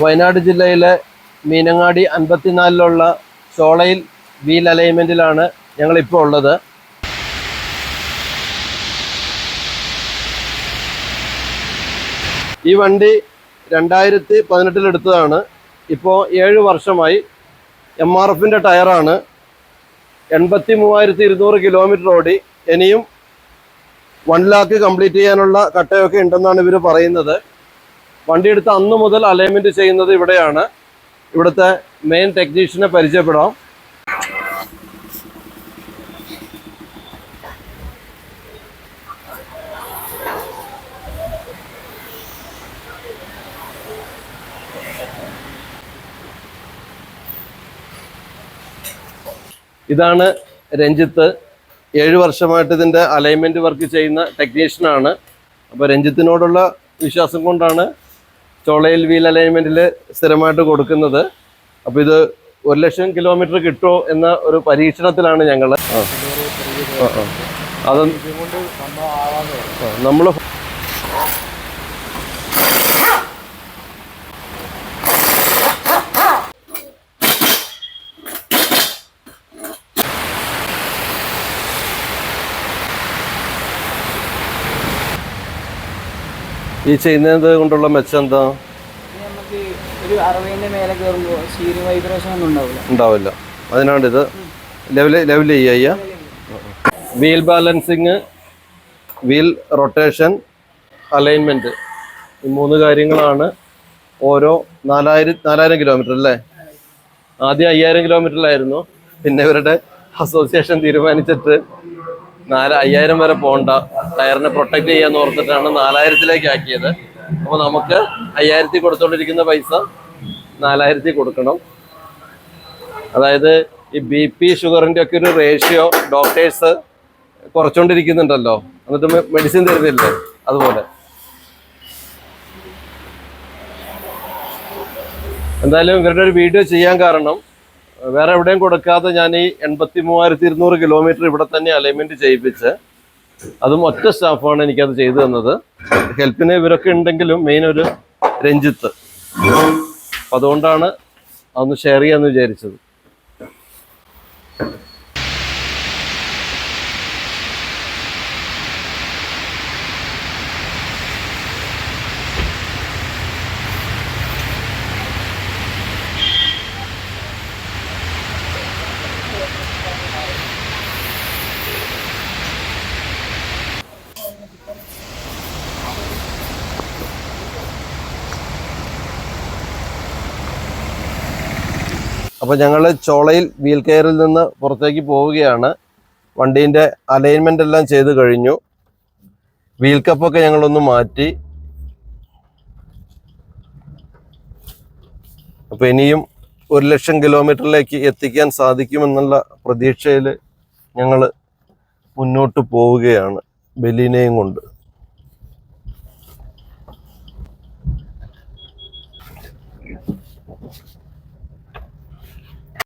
വയനാട് ജില്ലയിലെ മീനങ്ങാടി 54-ലുള്ള ചോളയിൽ വീൽ അലൈൻമെൻറ്റിലാണ് ഞങ്ങളിപ്പോൾ ഉള്ളത്. ഈ വണ്ടി 2018 എടുത്തതാണ്. ഇപ്പോൾ 7 വർഷമായി. MRFൻ്റെ ടയറാണ്. 83,200 കിലോമീറ്റർ ഓടി. ഇനിയും 1 lakh കംപ്ലീറ്റ് ചെയ്യാനുള്ള കട്ടയൊക്കെ ഉണ്ടെന്നാണ് ഇവർ പറയുന്നത്. വണ്ടി എടുത്ത അന്ന് മുതൽ അലൈൻമെൻറ്റ് ചെയ്യുന്നത് ഇവിടെയാണ്. ഇവിടുത്തെ മെയിൻ ടെക്നീഷ്യനെ പരിചയപ്പെടാം. ഇതാണ് രഞ്ജിത്ത്. 7 വർഷമായിട്ട് ഇതിൻ്റെ അലൈൻമെൻറ്റ് വർക്ക് ചെയ്യുന്ന ടെക്നീഷ്യനാണ്. അപ്പോൾ രഞ്ജിത്തിനോടുള്ള വിശ്വാസം കൊണ്ടാണ് ചോളയിൽ വീൽ അലൈൻമെൻറ്റിൽ സ്ഥിരമായിട്ട് കൊടുക്കുന്നത്. അപ്പോൾ ഇത് 1 ലക്ഷം കിലോമീറ്റർ കിട്ടുമോ എന്ന ഒരു പരീക്ഷണത്തിലാണ് ഞങ്ങൾ. അത് നമ്മൾ ഈ ചെയ്യുന്നത് കൊണ്ടുള്ള മെച്ചം എന്താ? ഉണ്ടാവില്ല. അതിനാണ് ഇത് ലെവൽ ചെയ്യുക. Wheel balancing, wheel rotation, alignment, ഈ 3 കാര്യങ്ങളാണ്. ഓരോ 4000 കിലോമീറ്റർ അല്ലേ? ആദ്യം 5000 കിലോമീറ്ററിലായിരുന്നു. പിന്നെ ഇവരുടെ അസോസിയേഷൻ തീരുമാനിച്ചിട്ട് 5000 വരെ പോകണ്ട, ടയറിനെ പ്രൊട്ടക്ട് ചെയ്യാന്ന് ഓർത്തിട്ടാണ് 4000-ലേക്ക് ആക്കിയത്. അപ്പോൾ നമുക്ക് 5000 കൊടുത്തോണ്ടിരിക്കുന്ന പൈസ 4000 കൊടുക്കണം. അതായത് ഈ BP ഷുഗറിൻ്റെ ഒക്കെ ഒരു റേഷ്യോ ഡോക്ടേഴ്സ് കുറച്ചുകൊണ്ടിരിക്കുന്നുണ്ടല്ലോ, എന്നിട്ട് മെഡിസിൻ തരുന്നില്ലേ, അതുപോലെ. എന്തായാലും ഇവരുടെ ഒരു വീഡിയോ ചെയ്യാൻ കാരണം, വേറെ എവിടെയും കൊടുക്കാതെ ഞാൻ ഈ 83,200 കിലോമീറ്റർ ഇവിടെ തന്നെ അലൈൻമെൻറ്റ് ചെയ്യിപ്പിച്ച്, അതും ഒറ്റ സ്റ്റാഫാണ് എനിക്കത് ചെയ്തു തന്നത്. ഹെൽപ്പിന് ഇവരൊക്കെ ഉണ്ടെങ്കിലും മെയിൻ ഒരു രഞ്ജിത്ത്. അപ്പം അതുകൊണ്ടാണ് അതൊന്ന് ഷെയർ ചെയ്യാമെന്ന് വിചാരിച്ചത്. അപ്പോൾ ഞങ്ങൾ ചോളയിൽ വീൽ കെയറിൽ നിന്ന് പുറത്തേക്ക് പോവുകയാണ്. വണ്ടീൻ്റെ അലൈൻമെൻ്റ് എല്ലാം ചെയ്ത് കഴിഞ്ഞു. വീൽ കപ്പൊക്കെ ഞങ്ങളൊന്ന് മാറ്റി. അപ്പോൾ ഇനിയും 1 ലക്ഷം കിലോമീറ്ററിലേക്ക് എത്തിക്കാൻ സാധിക്കുമെന്നുള്ള പ്രതീക്ഷയിൽ ഞങ്ങൾ മുന്നോട്ട് പോവുകയാണ് ബലീനയും കൊണ്ട്.